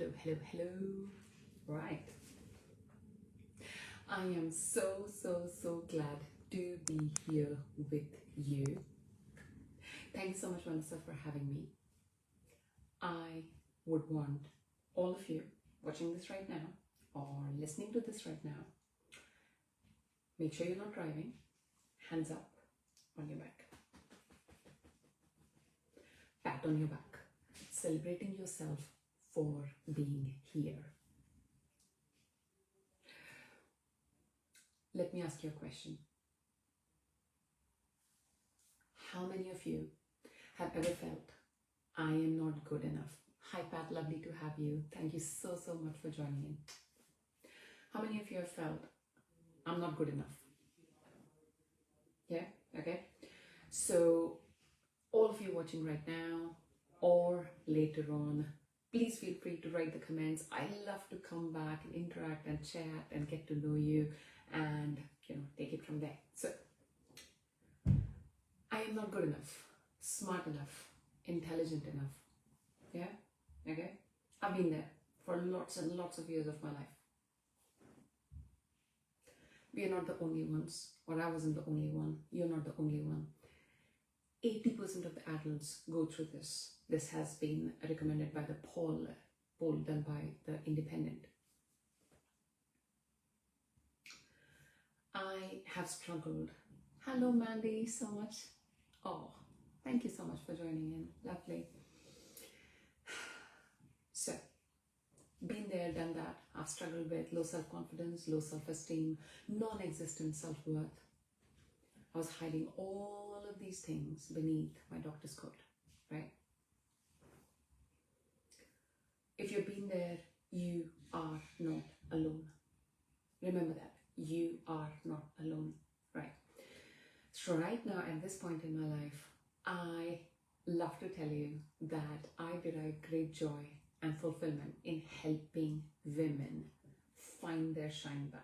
Hello. Right. I am so glad to be here with you. Thank you so much, Vanessa, for having me. I would want all of you watching this right now or listening to this right now, make sure you're not driving, hands up on your back, pat on your back, celebrating yourself for being here. Let me ask you a question. How many of you have ever felt, I am not good enough? Hi Pat, lovely to have you. Thank you so much for joining in. How many of you have felt, I'm not good enough? Yeah, okay. So all of you watching right now or later on, please feel free to write the comments. I love to come back and interact and chat and get to know you and take it from there. So I am not good enough, smart enough, intelligent enough. Yeah, okay. I've been there for lots and lots of years of my life. We are not the only ones, or I wasn't the only one. You're not the only one. 80% of the adults go through this. This has been recommended by the poll done by the Independent. I have struggled. Hello Mandy, so much. Oh, thank you so much for joining in. Lovely. So, been there, done that. I've struggled with low self-confidence, low self-esteem, non-existent self-worth. I was hiding all of these things beneath my doctor's coat, right? If you've been there, you are not alone. Remember that. You are not alone, right? So right now, at this point in my life, I love to tell you that I derive great joy and fulfillment in helping women find their shine back.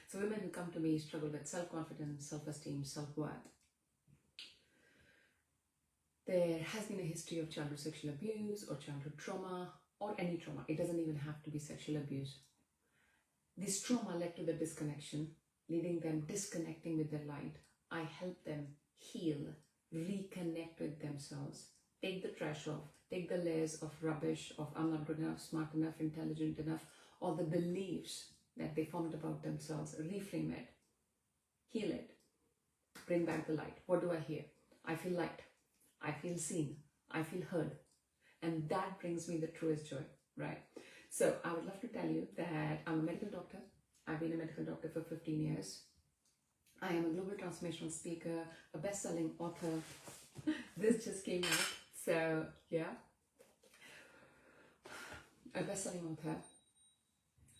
So women who come to me struggle with self-confidence, self-esteem, self-worth. There has been a history of childhood sexual abuse or childhood trauma or any trauma. It doesn't even have to be sexual abuse. This trauma led to the disconnection, leading them disconnecting with their light. I help them heal, reconnect with themselves, take the trash off, take the layers of rubbish of I'm not good enough, smart enough, intelligent enough, all the beliefs that they formed about themselves, reframe it, heal it, bring back the light. What do I hear? I feel light, I feel seen, I feel heard. And that brings me the truest joy, right? So I would love to tell you that I'm a medical doctor. I've been a medical doctor for 15 years. I am a global transformational speaker, a best-selling author. This just came out, so yeah. A best-selling author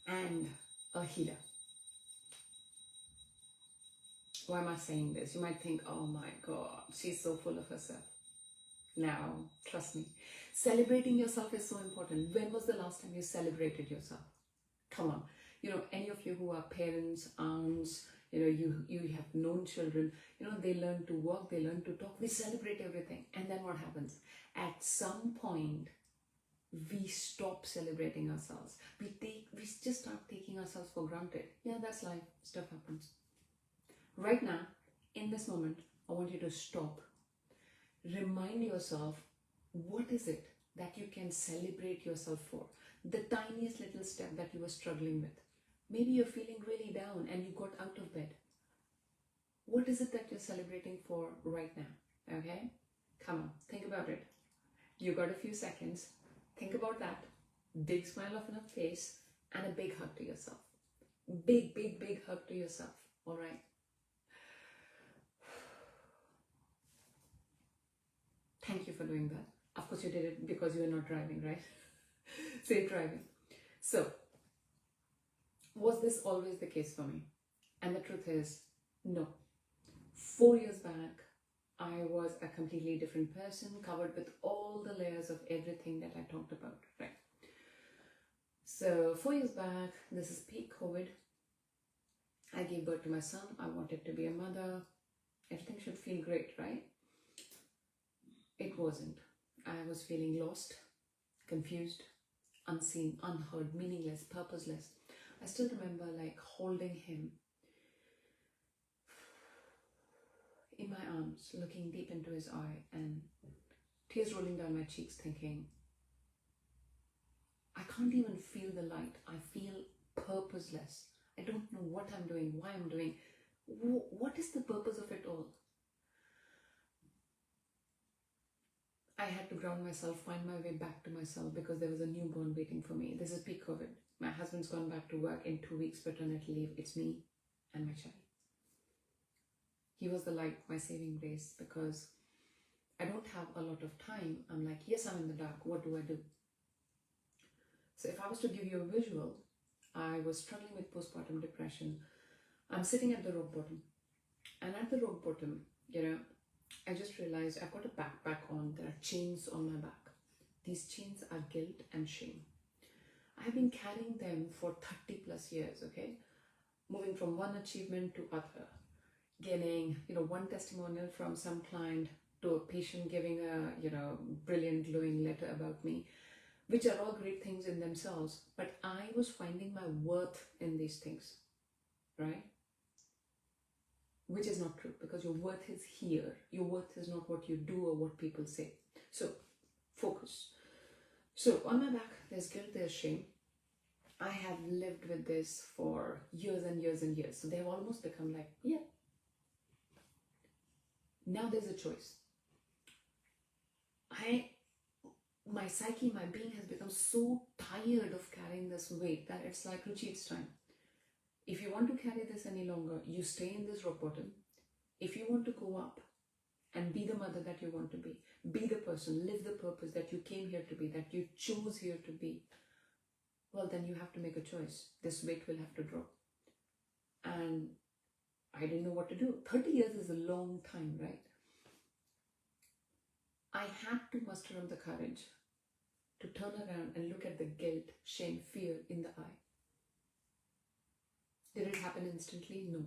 and a healer. Why am I saying this? You might think, oh my God, she's so full of herself. Now, trust me, celebrating yourself is so important. When was the last time you celebrated yourself? Come on. Any of you who are parents, aunts, you have known children, they learn to walk, they learn to talk, we celebrate everything. And then what happens? At some point, we stop celebrating ourselves. We just start taking ourselves for granted. Yeah, that's life. Stuff happens. Right now, in this moment, I want you to stop. Remind yourself, what is it that you can celebrate yourself for? The tiniest little step that you were struggling with. Maybe you're feeling really down and you got out of bed. What is it that you're celebrating for right now? Okay? Come on, think about it. You got a few seconds. Think about that. Big smile on your face and a big hug to yourself. Big hug to yourself. All right? Thank you for doing that. Of course you did it because you were not driving, right? Safe driving. So, was this always the case for me? And the truth is, no. 4 years back, I was a completely different person, covered with all the layers of everything that I talked about, right? So 4 years back, this is peak COVID. I gave birth to my son. I wanted to be a mother. Everything should feel great, right? It wasn't. I was feeling lost, confused, unseen, unheard, meaningless, purposeless. I still remember like holding him in my arms, looking deep into his eye and tears rolling down my cheeks, thinking, I can't even feel the light. I feel purposeless. I don't know what I'm doing, why I'm doing. What is the purpose of it all? I had to ground myself, find my way back to myself, because there was a newborn waiting for me. This is peak COVID. My husband's gone back to work in 2 weeks paternity leave. It's me and my child. He was the light, my saving grace, because I don't have a lot of time. I'm like, yes, I'm in the dark. What do I do? So if I was to give you a visual, I was struggling with postpartum depression. I'm sitting at the rock bottom. And at the rock bottom, I just realized I've got a backpack on. There are chains on my back. These chains are guilt and shame. I've been carrying them for 30 plus years, okay? Moving from one achievement to other. Getting, one testimonial from some client to a patient giving a, brilliant glowing letter about me, which are all great things in themselves. But I was finding my worth in these things, right? Which is not true, because your worth is here. Your worth is not what you do or what people say. So focus. So on my back, there's guilt, there's shame. I have lived with this for years and years and years. So they've almost become like, yeah. Now there's a choice. My psyche, my being has become so tired of carrying this weight that it's like, Ruchi, it's time. If you want to carry this any longer, you stay in this rock bottom. If you want to go up and be the mother that you want to be the person, live the purpose that you came here to be, that you chose here to be, well, then you have to make a choice. This weight will have to drop. And I didn't know what to do. 30 years is a long time, right? I had to muster up the courage to turn around and look at the guilt, shame, fear in the eye. Did it happen instantly? No.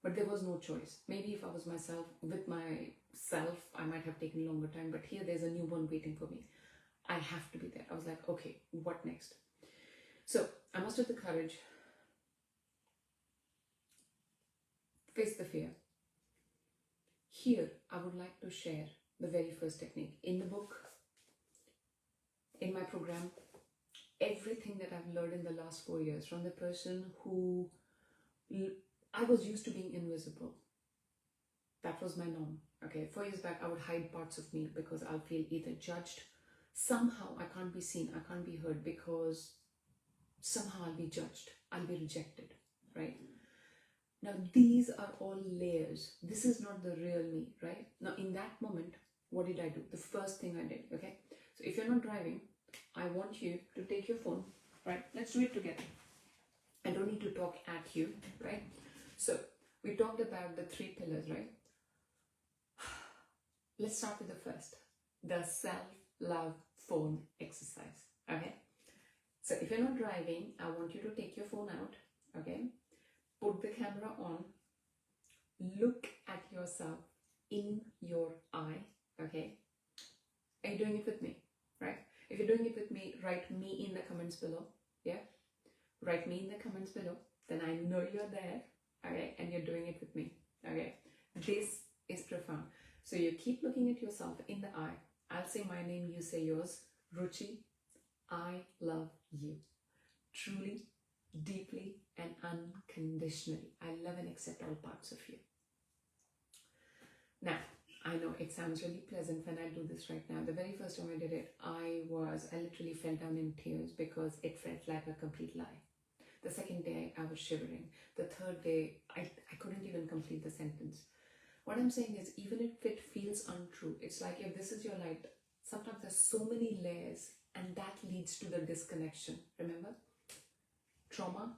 But there was no choice. Maybe if I was with myself, I might have taken longer time. But here there's a newborn waiting for me. I have to be there. I was like, okay, what next? So I mustered the courage, face the fear. Here, I would like to share the very first technique. In the book, in my program, everything that I've learned in the last 4 years from the person who I was used to being invisible. That was my norm. Okay, 4 years back, I would hide parts of me because I'll feel either judged. Somehow I can't be seen, I can't be heard, because somehow I'll be judged, I'll be rejected, right? Now, these are all layers. This is not the real me, right? Now, in that moment, what did I do? The first thing I did, okay? So if you're not driving, I want you to take your phone, right? Let's do it together. I don't need to talk at you, right? So we talked about the 3 pillars, right? Let's start with the first, the self-love phone exercise, okay? So if you're not driving, I want you to take your phone out, okay? Put the camera on, look at yourself in your eye, okay? Are you doing it with me, right? If you're doing it with me, write me in the comments below, yeah? Write me in the comments below, then I know you're there, okay? And you're doing it with me, okay? This is profound. So you keep looking at yourself in the eye. I'll say my name, you say yours. Ruchi, I love you. Truly, deeply, and unconditionally. I love and accept all parts of you. Now, I know it sounds really pleasant when I do this right now. The very first time I did it, I literally fell down in tears because it felt like a complete lie. The second day, I was shivering. The third day, I couldn't even complete the sentence. What I'm saying is, even if it feels untrue, it's like if this is your light, sometimes there's so many layers, and that leads to the disconnection. Remember? Trauma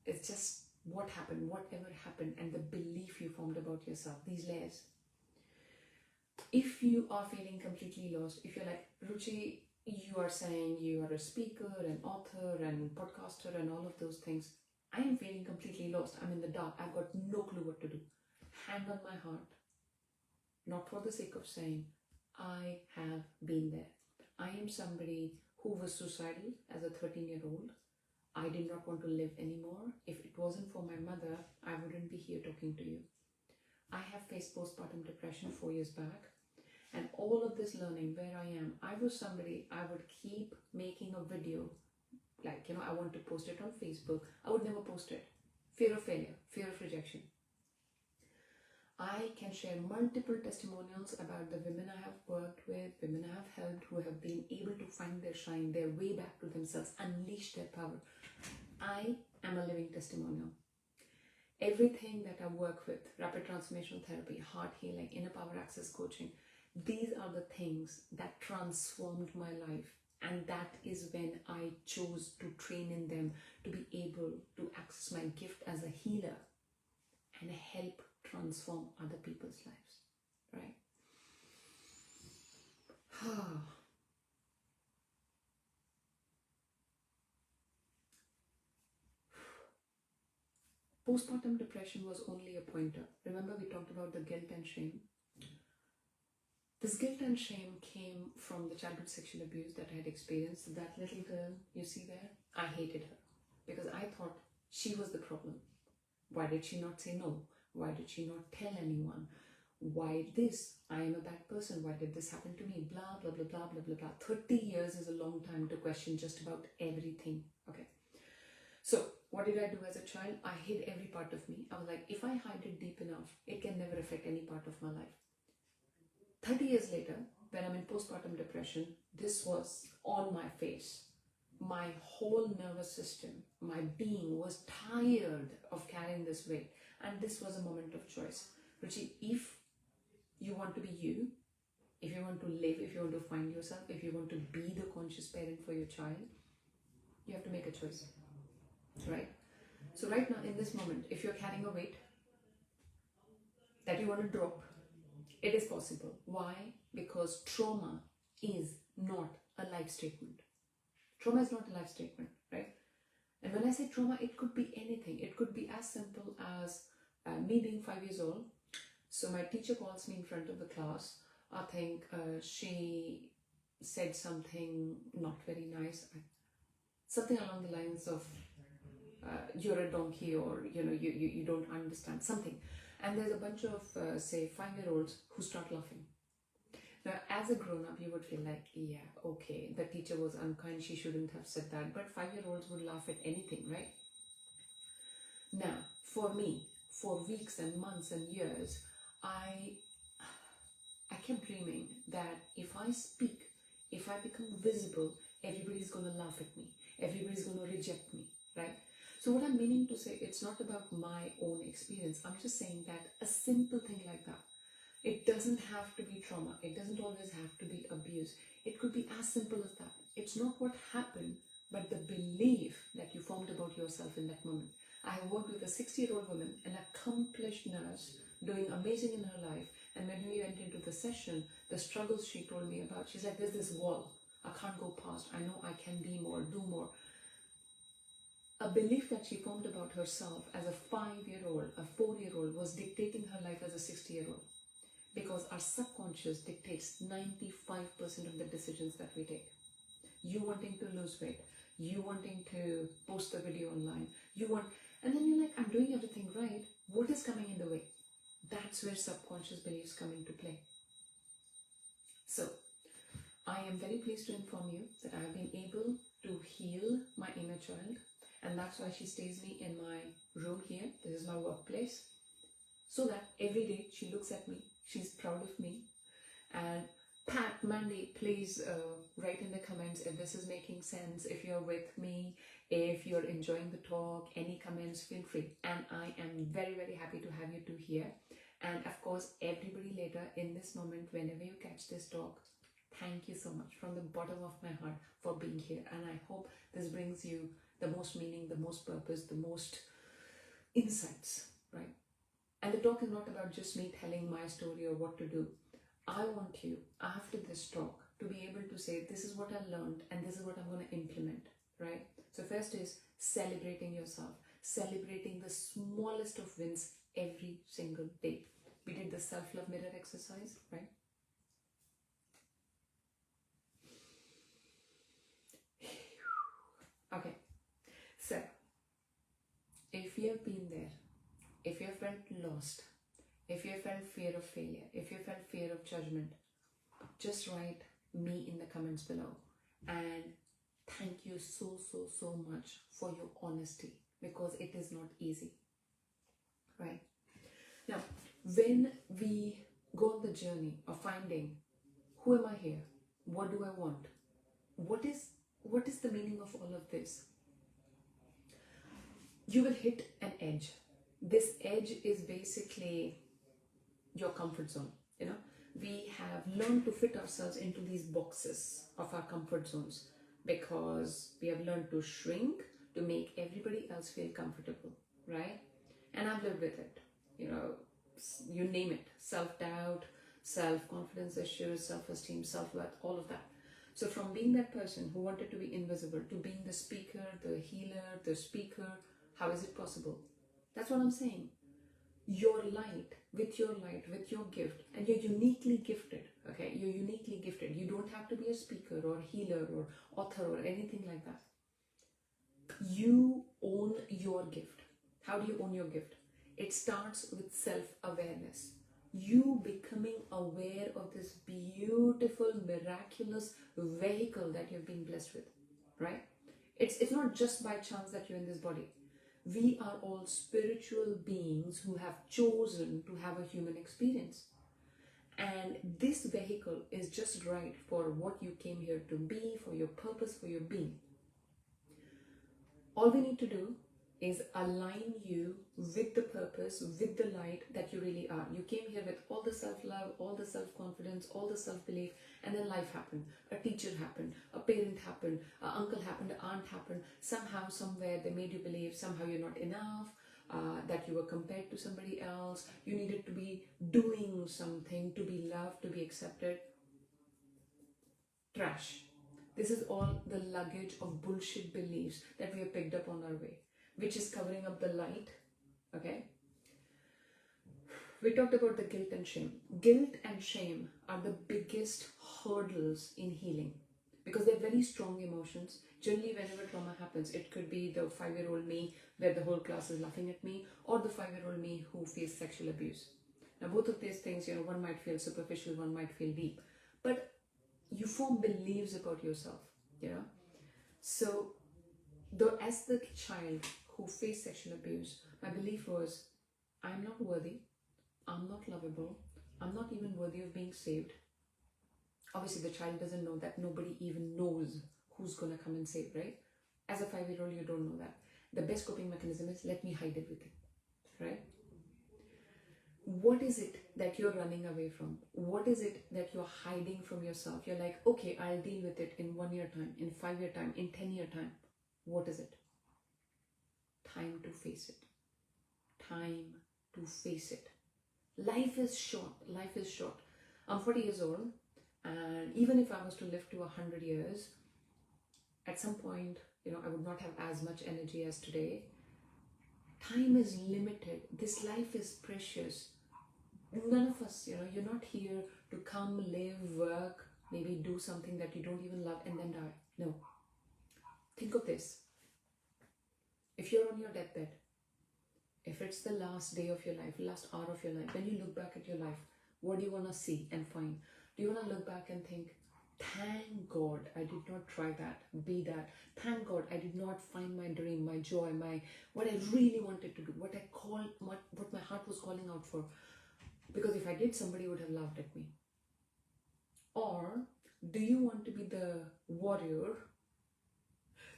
is just what happened, whatever happened, and the belief you formed about yourself, these layers. If you are feeling completely lost, if you're like, Ruchi, you are saying you are a speaker, an author, and podcaster, and all of those things, I am feeling completely lost. I'm in the dark. I've got no clue what to do. Hand on my heart, not for the sake of saying, I have been there. I am somebody who was suicidal as a 13-year-old. I did not want to live anymore. If it wasn't for my mother, I wouldn't be here talking to you. I have faced postpartum depression 4 years back. And all of this learning, where I am, I was somebody, I would keep making a video. Like, I want to post it on Facebook. I would never post it. Fear of failure, fear of rejection. I can share multiple testimonials about the women I have worked with, women I have helped, who have been able to find their shine, their way back to themselves, unleash their power. I am a living testimonial. Everything that I work with, rapid transformational therapy, heart healing, inner power access coaching, these are the things that transformed my life. And that is when I chose to train in them to be able to access my gift as a healer and help transform other people's lives, right? Postpartum depression was only a pointer. Remember, we talked about the guilt and shame. This guilt and shame came from the childhood sexual abuse that I had experienced. That little girl you see there, I hated her because I thought she was the problem. Why did she not say no? Why did she not tell anyone? Why this? I am a bad person. Why did this happen to me? Blah, blah, blah, blah, blah, blah, blah. 30 years is a long time to question just about everything. Okay. So what did I do as a child? I hid every part of me. I was like, if I hide it deep enough, it can never affect any part of my life. 30 years later, when I'm in postpartum depression, this was on my face. My whole nervous system, my being was tired of carrying this weight. And this was a moment of choice. Ruchi, if you want to be you, if you want to live, if you want to find yourself, if you want to be the conscious parent for your child, you have to make a choice, right? So right now, in this moment, if you're carrying a weight that you want to drop, it is possible. Why? Because trauma is not a life statement. Trauma is not a life statement, right? And when I say trauma, it could be anything. It could be as simple as me being 5 years old. So my teacher calls me in front of the class. I think she said something not very nice. Something along the lines of, you're a donkey, or, you don't understand something. And there's a bunch of, say, 5-year-olds who start laughing. Now, as a grown-up, you would feel like, yeah, okay, the teacher was unkind, she shouldn't have said that. But 5-year-olds would laugh at anything, right? Now, for me, for weeks and months and years, I kept dreaming that if I speak, if I become visible, everybody's going to laugh at me. Everybody's going to reject me, right? So what I'm meaning to say, it's not about my own experience. I'm just saying that a simple thing like that, it doesn't have to be trauma. It doesn't always have to be abuse. It could be as simple as that. It's not what happened, but the belief that you formed about yourself in that moment. I have worked with a 60-year-old woman, an accomplished nurse, doing amazing in her life. And when we went into the session, the struggles she told me about, she's like, there's this wall. I can't go past. I know I can be more, do more. A belief that she formed about herself as a 5-year-old, a 4-year-old, was dictating her life as a 60-year-old. Because our subconscious dictates 95% of the decisions that we take. You wanting to lose weight, you wanting to post the video online, and then you're like, I'm doing everything right. What is coming in the way? That's where subconscious beliefs come into play. So, I am very pleased to inform you that I have been able to heal my inner child. And that's why she stays me in my room here. This is my workplace. So that every day she looks at me, she's proud of me. And Pat, Mandy, please write in the comments if this is making sense, if you're with me, if you're enjoying the talk, any comments, feel free. And I am very, very happy to have you two here. And of course, everybody later in this moment, whenever you catch this talk, thank you so much from the bottom of my heart for being here. And I hope this brings you the most meaning, the most purpose, the most insights, right? And the talk is not about just me telling my story or what to do. I want you, after this talk, to be able to say, this is what I learned and this is what I'm going to implement, right? So first is celebrating yourself, celebrating the smallest of wins every single day. We did the self-love mirror exercise, right? lost, if you felt fear of failure, if you felt fear of judgment, just write me in the comments below. And thank you so, so, so much for your honesty, because it is not easy, right? Now, when we go on the journey of finding who am I here, what do I want, what is the meaning of all of this, you will hit an edge. This edge is basically your comfort zone. We have learned to fit ourselves into these boxes of our comfort zones because we have learned to shrink to make everybody else feel comfortable, right? And I've lived with it. You name it: self-doubt, self-confidence issues, self-esteem, self-worth, all of that. So from being that person who wanted to be invisible to being the speaker, the healer, the speaker, how is it possible? That's what I'm saying. Your light, with your gift, and you're uniquely gifted, okay? You're uniquely gifted. You don't have to be a speaker or healer or author or anything like that. You own your gift. How do you own your gift? It starts with self-awareness. You becoming aware of this beautiful, miraculous vehicle that you've been blessed with, right? It's not just by chance that you're in this body. We are all spiritual beings who have chosen to have a human experience. And this vehicle is just right for what you came here to be, for your purpose, for your being. All we need to do is align you with the purpose, with the light that you really are. You came here with all the self-love, all the self-confidence, all the self-belief, and then life happened. A teacher happened, a parent happened, an uncle happened, an aunt happened. Somehow, somewhere, they made you believe somehow you're not enough, that you were compared to somebody else. You needed to be doing something to be loved, to be accepted. Trash. This is all the luggage of bullshit beliefs that we have picked up on our way, which is covering up the light, okay? We talked about the guilt and shame. Guilt and shame are the biggest hurdles in healing because they're very strong emotions. Generally, whenever trauma happens, it could be the 5-year-old me where the whole class is laughing at me, or the 5-year-old me who faced sexual abuse. Now, both of these things, one might feel superficial, one might feel deep, but you form beliefs about yourself, So, as the child who faced sexual abuse, my belief was, I'm not worthy, I'm not lovable, I'm not even worthy of being saved. Obviously, the child doesn't know that. Nobody even knows who's going to come and save, right? As a 5-year-old, you don't know that. The best coping mechanism is, let me hide everything, right? What is it that you're running away from? What is it that you're hiding from yourself? You're like, okay, I'll deal with it in 1 year time, in 5-year time, in 10-year time. What is it? Time to face it. Time to face it. Life is short. Life is short. I'm 40 years old, and even if I was to live to 100 years, at some point, I would not have as much energy as today. Time is limited. This life is precious. None of us, you're not here to come, live, work, maybe do something that you don't even love and then die. No. Think of this. If you're on your deathbed, if it's the last day of your life, last hour of your life, when you look back at your life, what do you want to see and find? Do you want to look back and think, thank God I did not try that, be that. Thank God I did not find my dream, my joy, what I really wanted to do, what my heart was calling out for. Because if I did, somebody would have laughed at me. Or do you want to be the warrior,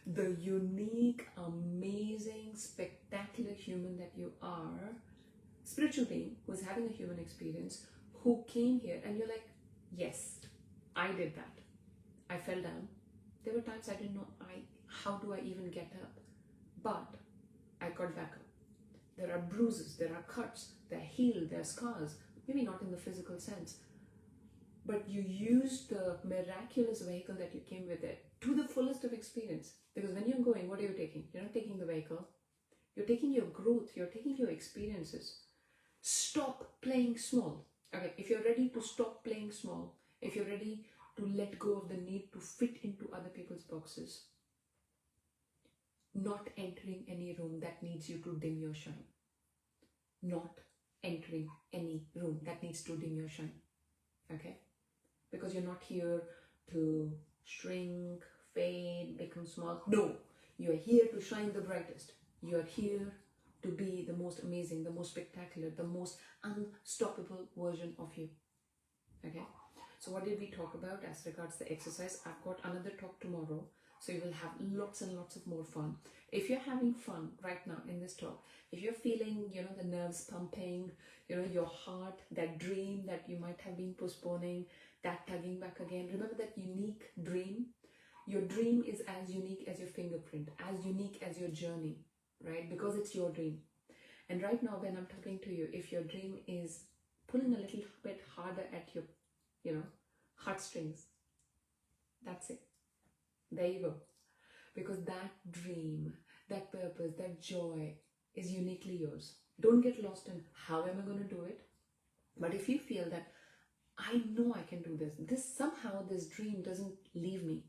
the unique, amazing, spectacular human that you are, spiritual being who is having a human experience, who came here and you're like, yes, I did that. I fell down. There were times I didn't know how do I even get up? But I got back up. There are bruises, there are cuts, they're healed, there are scars, maybe not in the physical sense, but you use the miraculous vehicle that you came with it to the fullest of experience. Because when you're going, what are you taking? You're not taking the vehicle, you're taking your growth, you're taking your experiences. Stop playing small. Okay, if you're ready to stop playing small, if you're ready to let go of the need to fit into other people's boxes, not entering any room that needs you to dim your shine. Not entering any room that needs to dim your shine. Okay? Because you're not here to shrink, fade, become small. No, you are here to shine the brightest. You are here to be the most amazing, the most spectacular, the most unstoppable version of you. Okay? So what did we talk about as regards the exercise? I've got another talk tomorrow, so you will have lots and lots of more fun. If you're having fun right now in this talk, if you're feeling, the nerves pumping, your heart, that dream that you might have been postponing, that tugging back again, remember that unique dream. Your dream is as unique as your fingerprint, as unique as your journey, right? Because it's your dream. And right now when I'm talking to you, if your dream is pulling a little bit harder at your heartstrings, that's it. There you go. Because that dream, that purpose, that joy is uniquely yours. Don't get lost in how am I going to do it. But if you feel that I know I can do this somehow this dream doesn't leave me,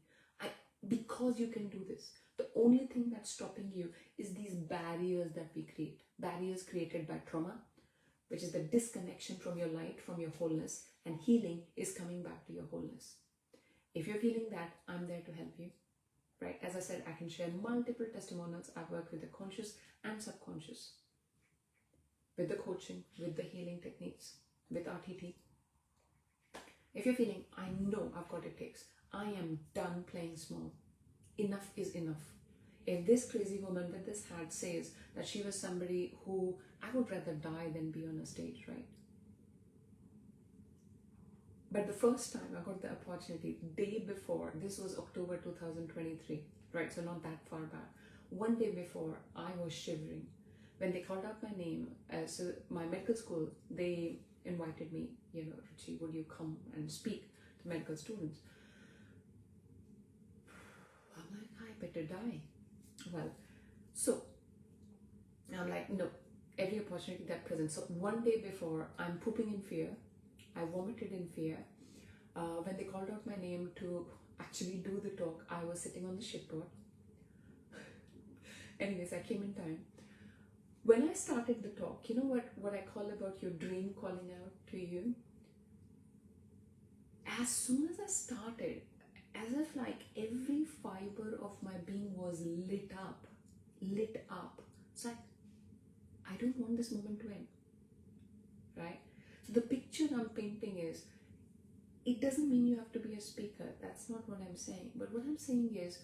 because you can do this. The only thing that's stopping you is these barriers that we create. Barriers created by trauma, which is the disconnection from your light, from your wholeness, and healing is coming back to your wholeness. If you're feeling that, I'm there to help you, right? As I said, I can share multiple testimonials. I've worked with the conscious and subconscious, with the coaching, with the healing techniques, with RTT. If you're feeling, I know I've got it takes, I am done playing small. Enough is enough. If this crazy woman with this hat says that she was somebody who, I would rather die than be on a stage, right? But the first time I got the opportunity, day before, this was October 2023, right? So not that far back. One day before, I was shivering. When they called out my name, so my medical school, they invited me, Ruchi, would you come and speak to medical students? I'm like, I better die. Well, so I'm like, no, every opportunity that presents. So one day before, I'm pooping in fear. I vomited in fear. When they called out my name to actually do the talk, I was sitting on the shipboard. Anyways, I came in time. When I started the talk, you know what I call about your dream calling out to you? As soon as I started, as if like every fiber of my being was lit up. It's like, I don't want this moment to end, right? So the picture I'm painting is, it doesn't mean you have to be a speaker. That's not what I'm saying. But what I'm saying is,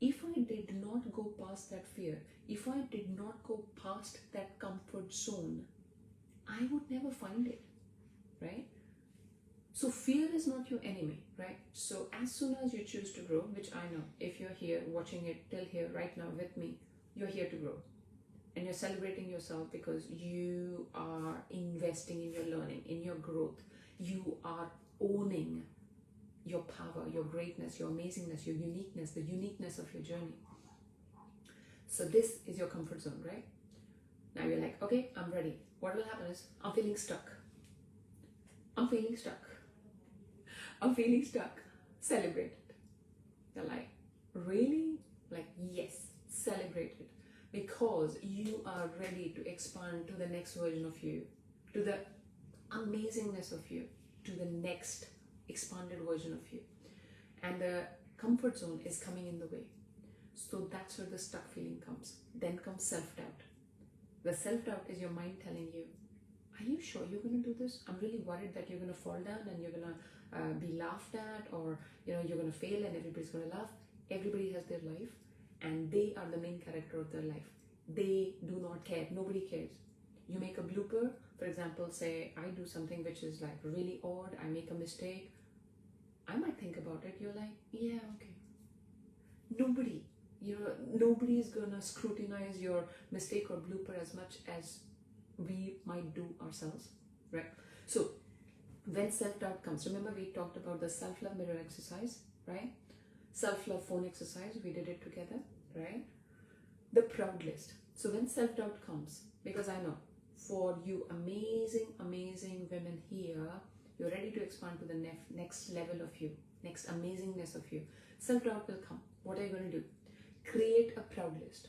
if I did not go past that fear, if I did not go past that comfort zone, I would never find it, right? So fear is not your enemy, right? So as soon as you choose to grow, which I know, if you're here watching it till here right now with me, you're here to grow. And you're celebrating yourself because you are investing in your learning, in your growth. You are owning your power, your greatness, your amazingness, your uniqueness, the uniqueness of your journey. So this is your comfort zone, right? Now you're like, okay, I'm ready. What will happen is, I'm feeling stuck. I'm feeling stuck. I'm feeling stuck. Celebrate it. They're like, really? Like, yes, celebrate it. Because you are ready to expand to the next version of you, to the amazingness of you, to the next expanded version of you. And the comfort zone is coming in the way. So that's where the stuck feeling comes. Then comes self-doubt. The self-doubt is your mind telling you, are you sure you're going to do this? I'm really worried that you're going to fall down and you're going to be laughed at, or you're going to fail and everybody's going to laugh. Everybody has their life and they are the main character of their life. They do not care. Nobody cares. You make a blooper, for example, say I do something which is like really odd, I make a mistake. I might think about it. You're like, yeah, okay. Nobody is going to scrutinize your mistake or blooper as much as we might do ourselves, right? So when self-doubt comes, remember we talked about the self-love mirror exercise, right? Self-love phone exercise, we did it together, right? The proud list. So when self-doubt comes, because I know for you amazing women here, you're ready to expand to the next level of you, next amazingness of you. Self-doubt will come. What are you going to do? Create a proud list.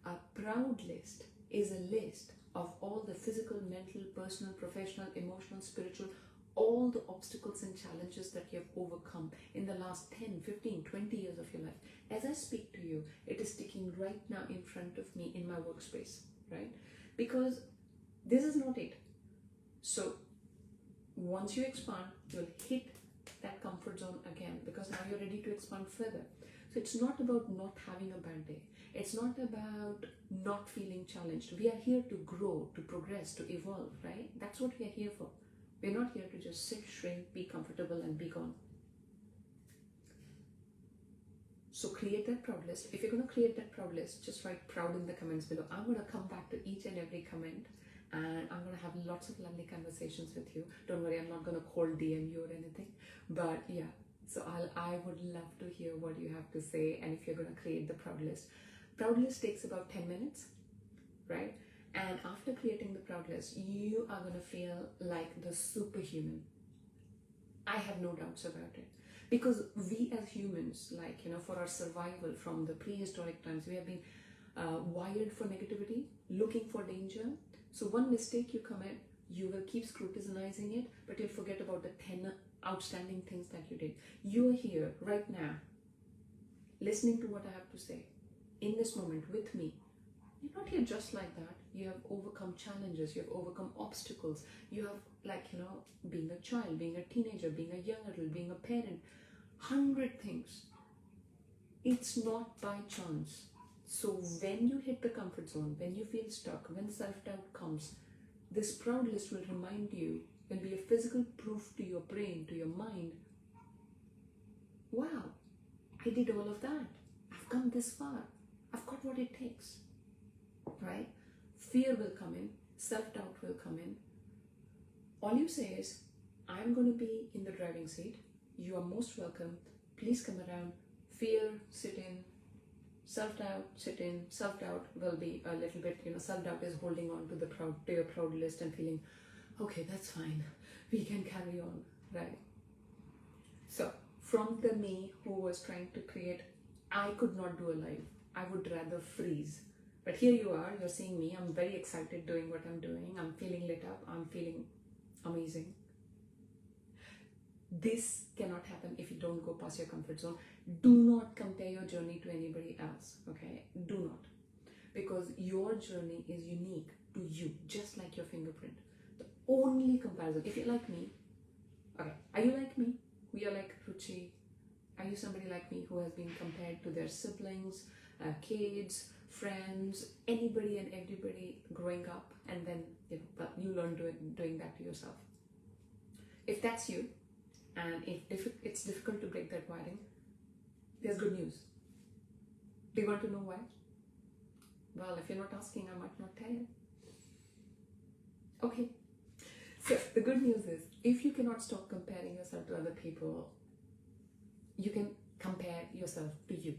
A proud list is a list of all the physical, mental, personal, professional, emotional, spiritual, all the obstacles and challenges that you have overcome in the last 10, 15, 20 years of your life. As I speak to you, it is sticking right now in front of me in my workspace, right? Because this is not it. So once you expand, you'll hit that comfort zone again, because now you're ready to expand further. So it's not about not having a bad day. It's not about not feeling challenged. We are here to grow, to progress, to evolve, right? That's what we are here for. We're not here to just sit, shrink, be comfortable and be gone. So create that proud list. If you're going to create that proud list, just write proud in the comments below. I'm going to come back to each and every comment, and I'm going to have lots of lovely conversations with you. Don't worry, I'm not going to cold DM you or anything. But yeah, so I would love to hear what you have to say, and if you're going to create the proud list. Proud list takes about 10 minutes, right? And after creating the proud list, you are going to feel like the superhuman. I have no doubts about it. Because we as humans, like, for our survival from the prehistoric times, we have been wired for negativity, looking for danger. So one mistake you commit, you will keep scrutinizing it, but you'll forget about the 10 outstanding things that you did. You are here right now, listening to what I have to say, in this moment with me. You're not here just like that. You have overcome challenges, you have overcome obstacles, you have, being a child, being a teenager, being a young adult, being a parent, 100 things. It's not by chance. So when you hit the comfort zone, when you feel stuck, when self-doubt comes, this proud list will remind you, will be a physical proof to your brain, to your mind. Wow, I did all of that. I've come this far. I've got what it takes, right? Fear will come in, self-doubt will come in. All you say is, I'm going to be in the driving seat. You are most welcome. Please come around. Fear, sit in. Self-doubt, sit in. Self-doubt will be a little bit, self-doubt is holding on to your proud list and feeling, okay, that's fine. We can carry on, right? So from the me who was trying to create, I could not do a live. I would rather freeze. But here you are, you're seeing me. I'm very excited doing what I'm doing. I'm feeling lit up. I'm feeling amazing. This cannot happen if you don't go past your comfort zone. Do not compare your journey to anybody else, okay? Do not. Because your journey is unique to you, just like your fingerprint. The only comparison, if you're like me, okay, are you like me? You're like Ruchi. Are you somebody like me who has been compared to their siblings, kids, friends, anybody and everybody growing up, and then you learn doing that to yourself? If that's you, and if it's difficult to break that wiring, there's good news. Do you want to know why? Well, if you're not asking, I might not tell you. Okay. So the good news is, if you cannot stop comparing yourself to other people, you can compare yourself to you.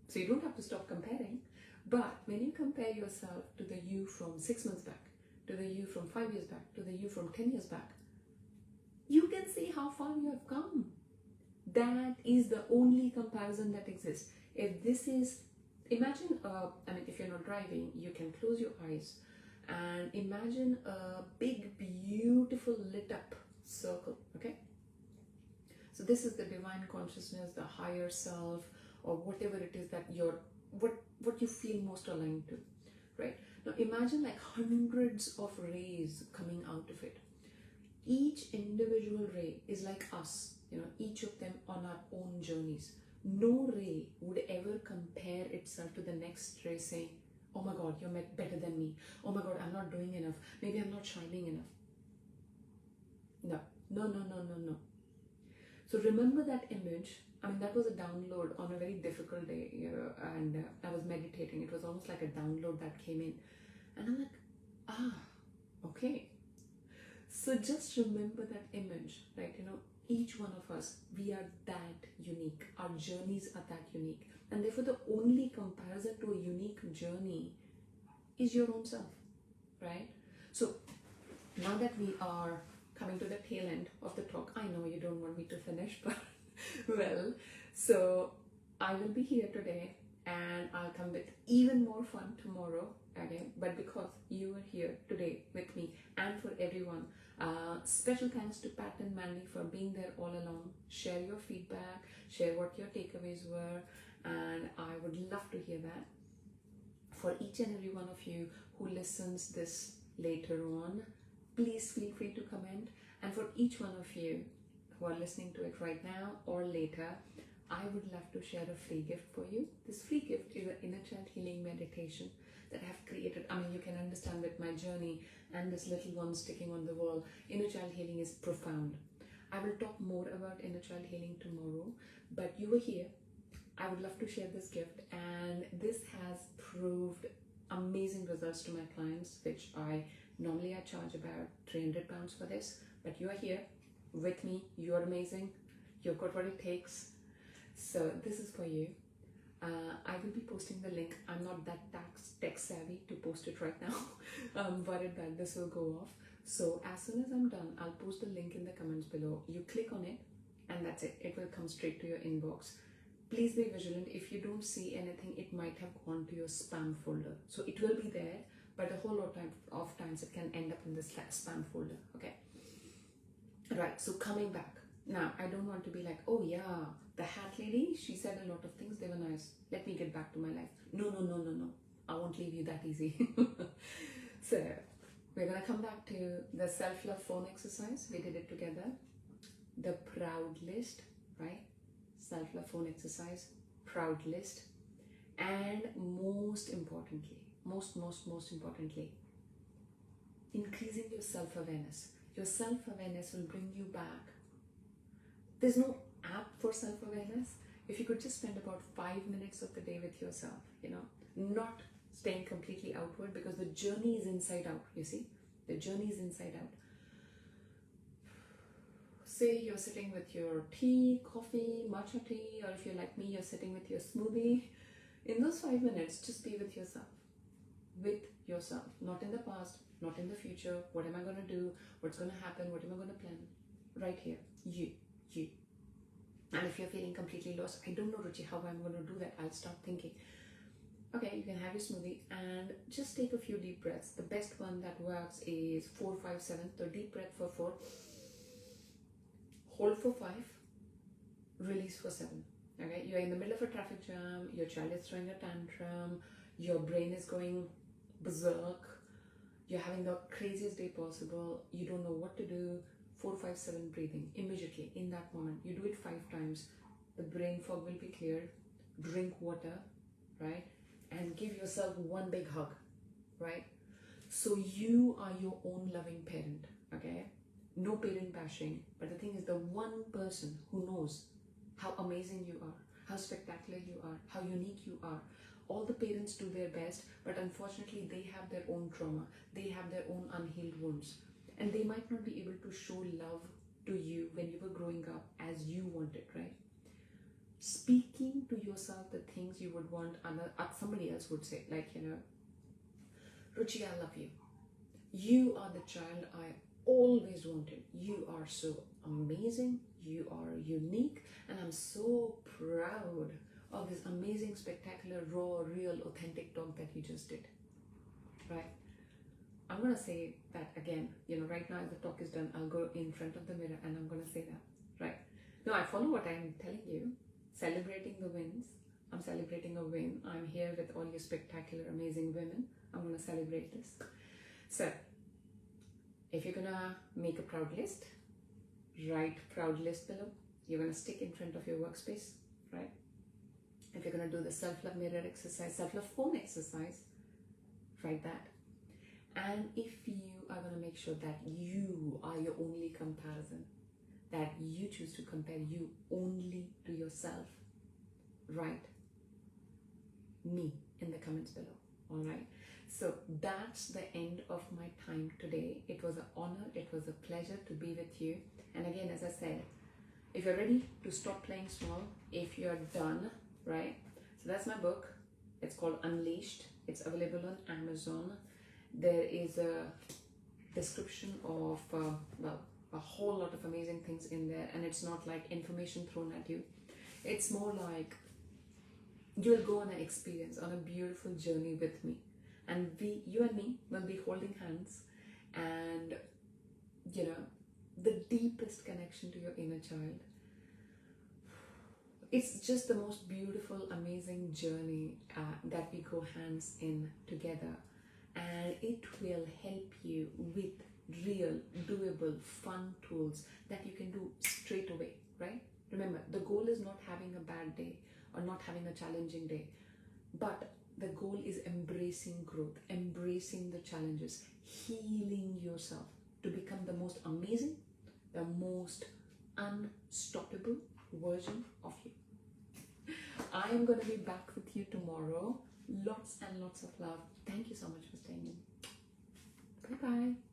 So you don't have to stop comparing, but when you compare yourself to the you from 6 months back, to the you from 5 years back, to the you from 10 years back, you can see how far you have come. That is the only comparison that exists. If this is, imagine, if you're not driving, you can close your eyes and imagine a big, beautiful lit up circle, okay? So this is the divine consciousness, the higher self, or whatever it is that what you feel most aligned to, right? Now imagine like hundreds of rays coming out of it. Each individual ray is like us, each of them on our own journeys. No ray would ever compare itself to the next ray saying, oh my God, you're better than me. Oh my God, I'm not doing enough. Maybe I'm not shining enough. No. So remember that image. That was a download on a very difficult day, and I was meditating. It was almost like a download that came in. And I'm like, okay. So just remember that image, right? Each one of us, we are that unique. Our journeys are that unique. And therefore, the only comparison to a unique journey is your own self, right? So now that we are coming to the tail end of the talk, I know you don't want me to finish, but well, so I will be here today, and I'll come with even more fun tomorrow. okay? But because you are here today with me and for everyone, special thanks to Pat and Mandy for being there all along. Share your feedback, share what your takeaways were, and I would love to hear that. For each and every one of you who listens this later on, please feel free to comment. And for each one of you who are listening to it right now or later, I would love to share a free gift for you. This free gift is an inner child healing meditation that I have created. I mean, you can understand with my journey and this little one sticking on the wall, inner child healing is profound. I will talk more about inner child healing tomorrow, but you were here. I would love to share this gift, and this has proved amazing results to my clients, which I charge about £300 for this, but you are here with me. You're amazing. You've got what it takes. So this is for you. I will be posting the link. I'm not that tech savvy to post it right now. I'm worried that this will go off. So as soon as I'm done, I'll post the link in the comments below. You click on it and that's it. It will come straight to your inbox. Please be vigilant. If you don't see anything, it might have gone to your spam folder. So it will be there, but a whole lot of times it can end up in the spam folder. Okay. Right. So coming back. Now, I don't want to be like, oh yeah, the hat lady, she said a lot of things, they were nice. Let me get back to my life. No. I won't leave you that easy. So, we're going to come back to the self-love phone exercise. We did it together. The proud list, right? Self-love phone exercise, proud list. And most importantly, most importantly, increasing your self-awareness. Your self-awareness will bring you back. There's no app for self-awareness. If you could just spend about 5 minutes of the day with yourself, not staying completely outward, because the journey is inside out, you see? The journey is inside out. Say you're sitting with your tea, coffee, matcha tea, or if you're like me, you're sitting with your smoothie. In those 5 minutes, just be with yourself. With yourself. Not in the past, not in the future. What am I going to do? What's going to happen? What am I going to plan? Right here. You. And if you're feeling completely lost, I don't know, Ruchi, how I'm going to do that. I'll start thinking. Okay, you can have your smoothie and just take a few deep breaths. The best one that works is 4, 5, 7. So deep breath for 4, hold for 5, release for 7. Okay, you're in the middle of a traffic jam, your child is throwing a tantrum, your brain is going berserk, you're having the craziest day possible, you don't know what to do. 4, 5, 7 breathing immediately in that moment. You do it 5 times. The brain fog will be cleared. Drink water, right? And give yourself one big hug, right? So you are your own loving parent, okay? No parent bashing. But the thing is, the one person who knows how amazing you are, how spectacular you are, how unique you are. All the parents do their best, but unfortunately they have their own trauma. They have their own unhealed wounds. And they might not be able to show love to you when you were growing up as you wanted, right? Speaking to yourself the things you would want somebody else would say, like, Ruchi, I love you. You are the child I always wanted. You are so amazing. You are unique. And I'm so proud of this amazing, spectacular, raw, real, authentic talk that you just did, right? I'm going to say that again, right now as the talk is done, I'll go in front of the mirror and I'm going to say that, right? No, I follow what I'm telling you, celebrating the wins. I'm celebrating a win. I'm here with all you spectacular, amazing women. I'm going to celebrate this. So, if you're going to make a proud list, write proud list below. You're going to stick in front of your workspace, right? If you're going to do the self-love mirror exercise, self-love phone exercise, write that. And if you are going to make sure that you are your only comparison, that you choose to compare you only to yourself, write me in the comments below. All right. So that's the end of my time today. It was an honor. It was a pleasure to be with you. And again, as I said, if you're ready to stop playing small, if you're done, right? So that's my book. It's called Unleashed. It's available on Amazon. There is a description of, a whole lot of amazing things in there. And it's not like information thrown at you. It's more like you'll go on an experience, on a beautiful journey with me. And you and me will be holding hands, and you know, the deepest connection to your inner child. It's just the most beautiful, amazing journey that we go hands in together, and it will help you with real, doable, fun tools that you can do straight away, right? Remember, the goal is not having a bad day or not having a challenging day, but the goal is embracing growth, embracing the challenges, healing yourself to become the most amazing, the most unstoppable version of you. I am going to be back with you tomorrow. Lots and lots of love. Thank you so much for staying in. Bye bye.